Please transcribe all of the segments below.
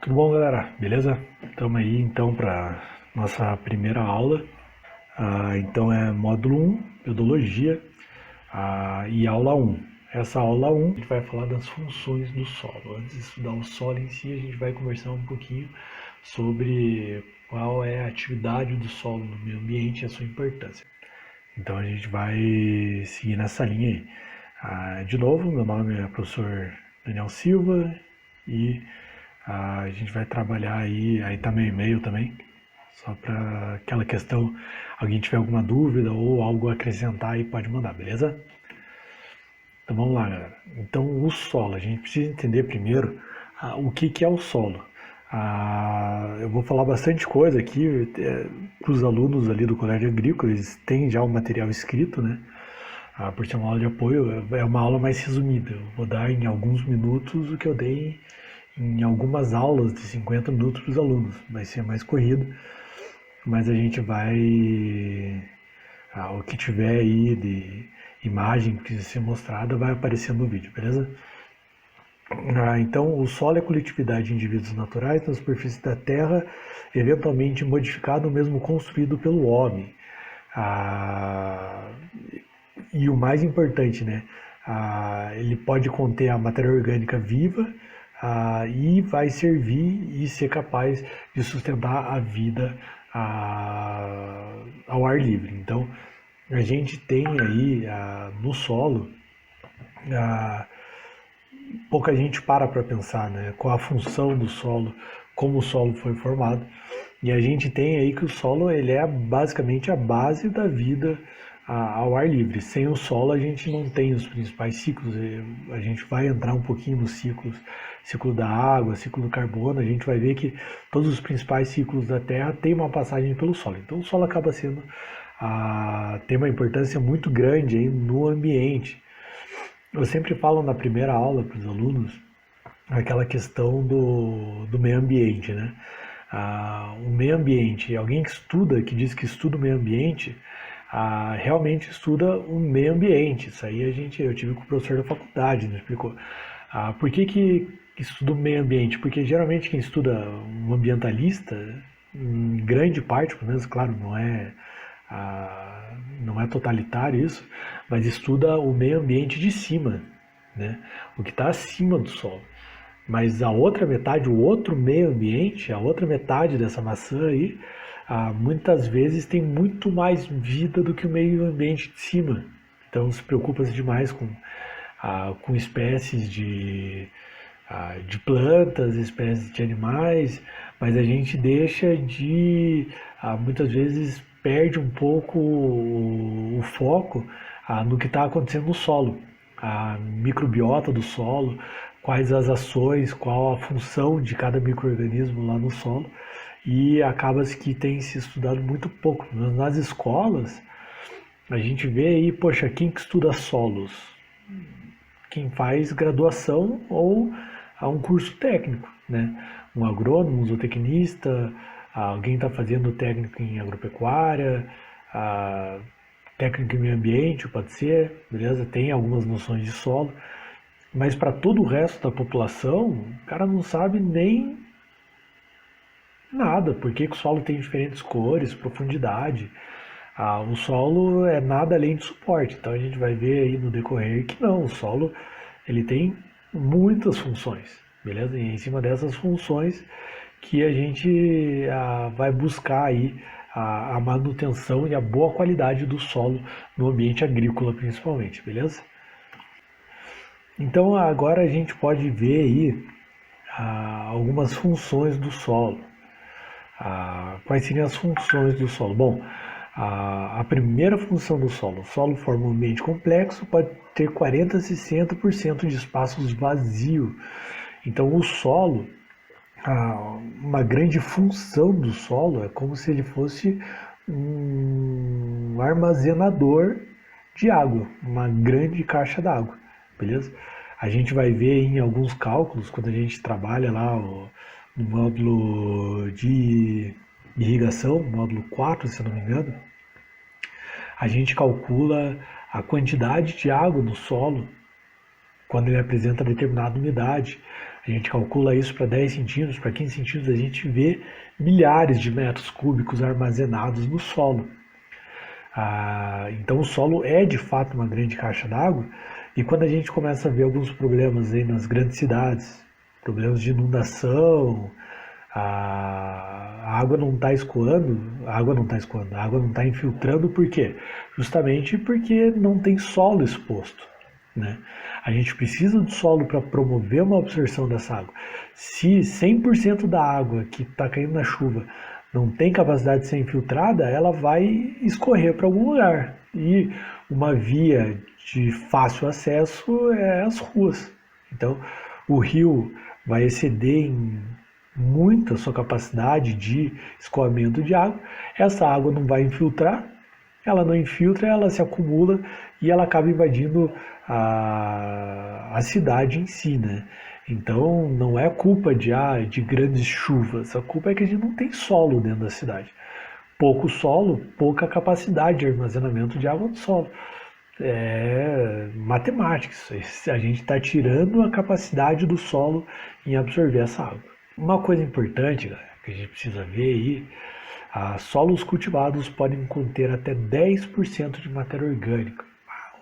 Tudo bom, galera? Beleza? Estamos aí então para nossa primeira aula. Então é módulo 1, Biologia, e aula 1. Essa aula 1 a gente vai falar das funções do solo. Antes de estudar o solo em si, a gente vai conversar um pouquinho sobre qual é a atividade do solo no meio ambiente e a sua importância. Então a gente vai seguir nessa linha aí. De novo, meu nome é professor Daniel Silva e a gente vai trabalhar aí tá meu e-mail também, só para aquela questão, alguém tiver alguma dúvida ou algo a acrescentar aí pode mandar, beleza? Então vamos lá, galera. Então o solo, a gente precisa entender primeiro o que é o solo. Eu vou falar bastante coisa aqui para os alunos ali do Colégio Agrícola, eles têm já o material escrito, né? Por ser uma aula de apoio, é uma aula mais resumida. Eu vou dar em alguns minutos o que eu dei em algumas aulas de 50 minutos para os alunos. Vai ser mais corrido, mas a gente vai. O que tiver aí de imagem que precisa ser mostrada vai aparecer no vídeo, beleza? Então, o solo é a coletividade de indivíduos naturais na superfície da Terra, eventualmente modificado ou mesmo construído pelo homem. E o mais importante, né? Ele pode conter a matéria orgânica viva e vai servir e ser capaz de sustentar a vida ao ar livre. Então, a gente tem aí no solo, pouca gente para pensar, né? Qual a função do solo, como o solo foi formado. E a gente tem aí que o solo ele é basicamente a base da vida ao ar livre. Sem o solo a gente não tem os principais ciclos. A gente vai entrar um pouquinho nos ciclos, ciclo da água, ciclo do carbono. A gente vai ver que todos os principais ciclos da Terra têm uma passagem pelo solo. Então o solo acaba sendo tem uma importância muito grande aí no ambiente. Eu sempre falo na primeira aula para os alunos aquela questão do meio ambiente, né? O meio ambiente, alguém que estuda, que diz que estuda o meio ambiente, realmente estuda o meio ambiente. Isso aí eu tive com o professor da faculdade, me explicou. Por que estuda o meio ambiente? Porque geralmente quem estuda um ambientalista, em grande parte, pelo menos, claro, não é totalitário isso, mas estuda o meio ambiente de cima, né? O que está acima do solo. Mas a outra metade, o outro meio ambiente, a outra metade dessa maçã aí, muitas vezes tem muito mais vida do que o meio ambiente de cima. Então se preocupa-se demais com espécies de plantas, espécies de animais, mas a gente deixa muitas vezes perde um pouco o foco no que está acontecendo no solo, a microbiota do solo, quais as ações, qual a função de cada micro-organismo lá no solo, e acaba-se que tem se estudado muito pouco. Nas escolas, a gente vê aí, poxa, quem que estuda solos? Quem faz graduação ou um curso técnico, né? Um agrônomo, um zootecnista, alguém está fazendo técnico em agropecuária, técnico em meio ambiente, pode ser, beleza? Tem algumas noções de solo, mas para todo o resto da população, o cara não sabe nem nada, porque o solo tem diferentes cores, profundidade. O solo é nada além de suporte, então a gente vai ver aí no decorrer que não, o solo ele tem muitas funções, beleza? E é em cima dessas funções que a gente vai buscar aí a manutenção e a boa qualidade do solo no ambiente agrícola principalmente, beleza? Então agora a gente pode ver aí algumas funções do solo. Quais seriam as funções do solo? Bom, a primeira função do solo. O solo forma um ambiente complexo, pode ter 40 a 60% de espaços vazios. Então o solo, uma grande função do solo é como se ele fosse um armazenador de água, uma grande caixa d'água, beleza? A gente vai ver em alguns cálculos, quando a gente trabalha lá no módulo de irrigação, módulo 4, se eu não me engano, a gente calcula a quantidade de água no solo quando ele apresenta determinada umidade. a gente calcula isso para 10 centímetros, para 15 centímetros, a gente vê milhares de metros cúbicos armazenados no solo. Então o solo é de fato uma grande caixa d'água, e quando a gente começa a ver alguns problemas aí nas grandes cidades, problemas de inundação, a água não está escoando, a água não está infiltrando, por quê? Justamente porque não tem solo exposto, né? A gente precisa do solo para promover uma absorção dessa água. Se 100% da água que está caindo na chuva não tem capacidade de ser infiltrada, ela vai escorrer para algum lugar. E uma via de fácil acesso é as ruas. Então, o rio vai exceder em muito a sua capacidade de escoamento de água. Essa água não vai infiltrar, ela não infiltra, ela se acumula e ela acaba invadindo a cidade em si, né? Então não é culpa de grandes chuvas, a culpa é que a gente não tem solo dentro da cidade. Pouco solo, pouca capacidade de armazenamento de água no solo. É matemática, isso. A gente está tirando a capacidade do solo em absorver essa água. Uma coisa importante, galera, que a gente precisa ver aí, solos cultivados podem conter até 10% de matéria orgânica.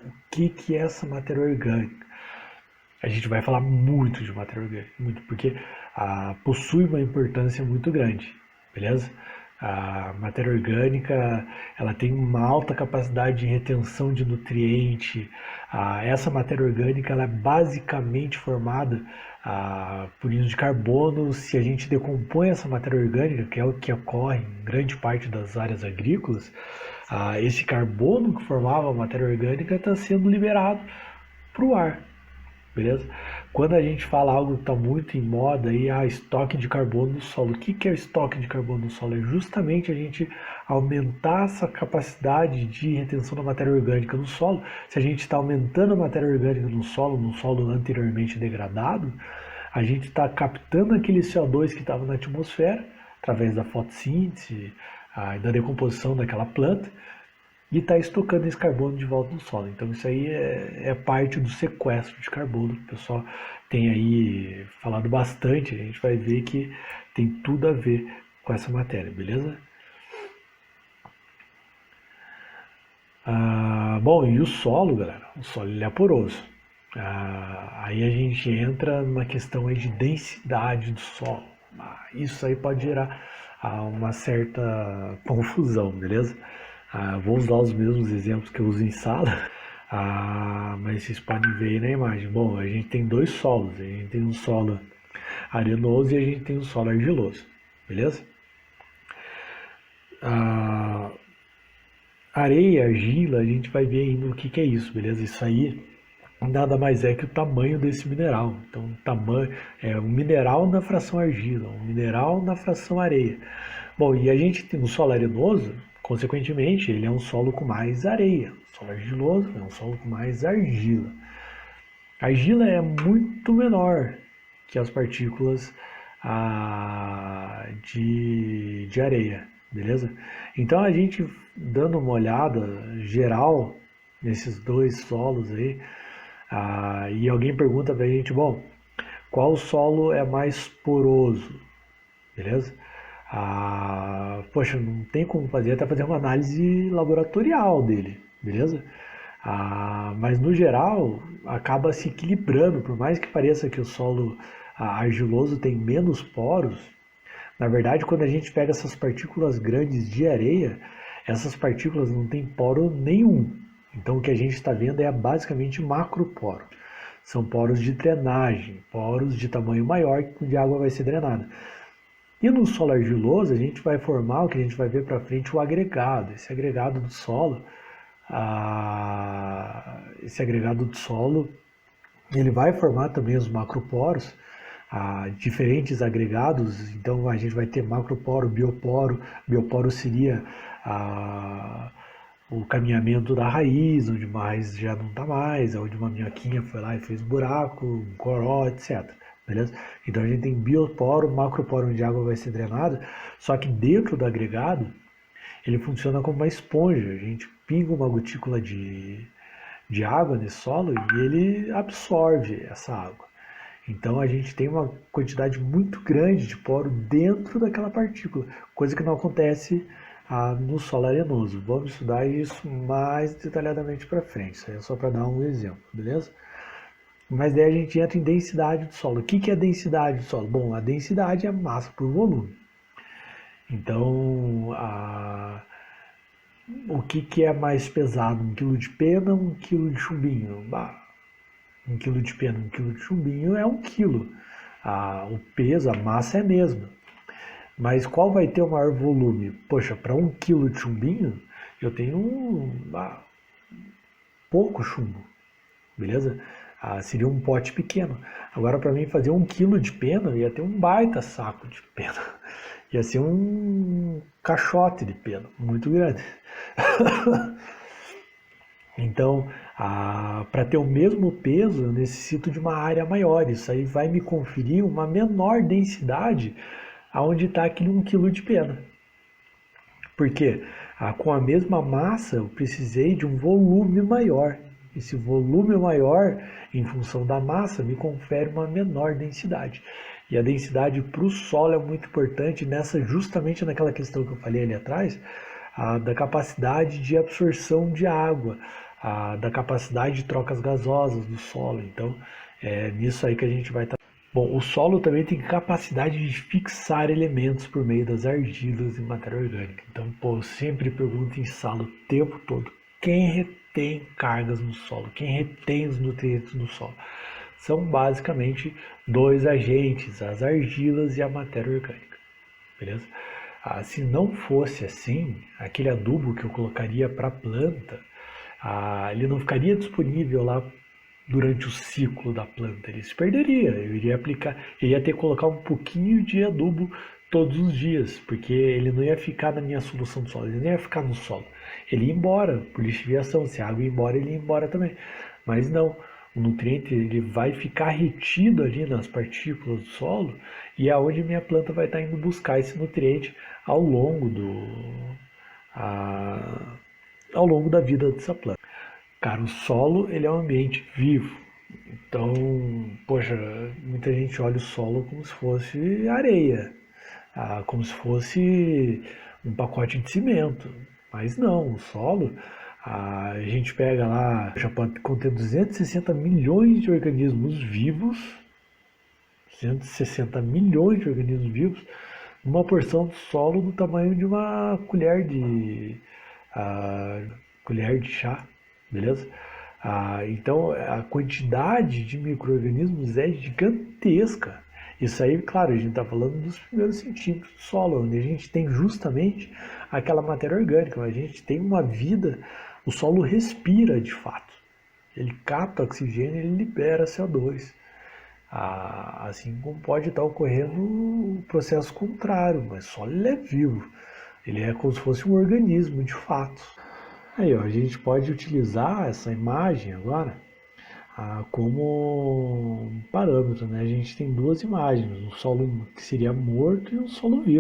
O que é essa matéria orgânica? A gente vai falar muito de matéria orgânica, muito, porque possui uma importância muito grande, beleza? A matéria orgânica, ela tem uma alta capacidade de retenção de nutriente. Essa matéria orgânica, ela é basicamente formada por íons de carbono. Se a gente decompõe essa matéria orgânica, que é o que ocorre em grande parte das áreas agrícolas, esse carbono que formava a matéria orgânica está sendo liberado para o ar. Beleza? Quando a gente fala algo que está muito em moda aí, estoque de carbono no solo. O que é o estoque de carbono no solo? É justamente a gente aumentar essa capacidade de retenção da matéria orgânica no solo. Se a gente está aumentando a matéria orgânica no solo anteriormente degradado, a gente está captando aquele CO2 que estava na atmosfera, através da fotossíntese, da decomposição daquela planta, e está estocando esse carbono de volta no solo. Então isso aí é parte do sequestro de carbono, que o pessoal tem aí falado bastante. A gente vai ver que tem tudo a ver com essa matéria, beleza? Bom, e o solo, galera? O solo ele é poroso. Aí a gente entra numa questão aí de densidade do solo. Isso aí pode gerar uma certa confusão, beleza? Vou usar os mesmos exemplos que eu uso em sala, mas vocês podem ver aí na imagem. Bom, a gente tem dois solos, a gente tem um solo arenoso e a gente tem um solo argiloso, beleza? Areia e argila, a gente vai ver ainda o que é isso, beleza? Isso aí nada mais é que o tamanho desse mineral. Então, o tamanho é um mineral na fração argila, um mineral na fração areia. Bom, e a gente tem um solo arenoso. Consequentemente, ele é um solo com mais areia. O solo argiloso é um solo com mais argila. A argila é muito menor que as partículas de areia, beleza? Então, a gente dando uma olhada geral nesses dois solos aí, e alguém pergunta pra gente, bom, qual solo é mais poroso, beleza? Poxa, não tem como fazer, até fazer uma análise laboratorial dele, beleza? Mas no geral acaba se equilibrando, por mais que pareça que o solo argiloso tem menos poros, na verdade quando a gente pega essas partículas grandes de areia, essas partículas não têm poro nenhum. Então o que a gente está vendo é basicamente macroporo. São poros de drenagem, poros de tamanho maior onde a água vai ser drenada. E no solo argiloso, a gente vai formar o que a gente vai ver para frente, o agregado. Esse agregado do solo, ele vai formar também os macroporos, diferentes agregados. Então a gente vai ter macroporo, bioporo. Bioporo seria o caminhamento da raiz, onde uma raiz já não está mais, onde uma minhoquinha foi lá e fez um buraco, um coró, etc. Beleza? Então a gente tem bioporo, macroporo onde a água vai ser drenada, só que dentro do agregado ele funciona como uma esponja. A gente pinga uma gotícula de água nesse solo e ele absorve essa água. Então a gente tem uma quantidade muito grande de poro dentro daquela partícula, coisa que não acontece no solo arenoso. Vamos estudar isso mais detalhadamente para frente, isso aí é só para dar um exemplo, beleza? Mas daí a gente entra em densidade do solo. O que é densidade do solo? Bom, a densidade é a massa por volume. Então, o que é mais pesado? 1 quilo de pena ou 1 quilo de chumbinho? 1 quilo de pena, 1 quilo de chumbinho é 1 quilo. O peso, a massa é a mesma. Mas qual vai ter o maior volume? Poxa, para 1 quilo de chumbinho, eu tenho pouco chumbo, beleza? Seria um pote pequeno. Agora, para mim fazer 1 quilo de pena, ia ter um baita saco de pena. Ia ser um caixote de pena, muito grande. Então, para ter o mesmo peso, eu necessito de uma área maior. Isso aí vai me conferir uma menor densidade aonde está aquele 1 quilo de pena. Por quê? Com a mesma massa, eu precisei de um volume maior. Esse volume maior, em função da massa, me confere uma menor densidade. E a densidade para o solo é muito importante justamente naquela questão que eu falei ali atrás, da capacidade de absorção de água, da capacidade de trocas gasosas do solo. Então, é nisso aí que a gente vai estar. Bom, o solo também tem capacidade de fixar elementos por meio das argilas e matéria orgânica. Então, eu sempre pergunto em sala o tempo todo, quem retém cargas no solo? Quem retém os nutrientes no solo? São basicamente dois agentes, as argilas e a matéria orgânica, beleza? Se não fosse assim, aquele adubo que eu colocaria para a planta, ele não ficaria disponível lá durante o ciclo da planta, ele se perderia. Eu iria aplicar, eu ia ter que colocar um pouquinho de adubo todos os dias, porque ele não ia ficar na minha solução do solo, ele não ia ficar no solo. Ele ia embora por lixiviação, se a água ia embora, ele ia embora também. Mas não, o nutriente ele vai ficar retido ali nas partículas do solo e é onde minha planta vai estar indo buscar esse nutriente ao longo ao longo da vida dessa planta. Cara, o solo ele é um ambiente vivo. Então, poxa, muita gente olha o solo como se fosse areia, como se fosse um pacote de cimento. Mas não, o solo, a gente pega lá, já pode conter 260 milhões de organismos vivos, 260 milhões de organismos vivos, numa porção de solo do tamanho de uma colher de chá, beleza? Então a quantidade de micro-organismos é gigantesca. Isso aí, claro, a gente está falando dos primeiros centímetros do solo, onde a gente tem justamente aquela matéria orgânica, a gente tem uma vida, o solo respira de fato. Ele capta oxigênio e ele libera CO2. Assim como pode estar ocorrendo o processo contrário, mas só ele é vivo. Ele é como se fosse um organismo de fato. Aí, ó, a gente pode utilizar essa imagem agora como um parâmetro, né? A gente tem duas imagens, um solo que seria morto e um solo vivo.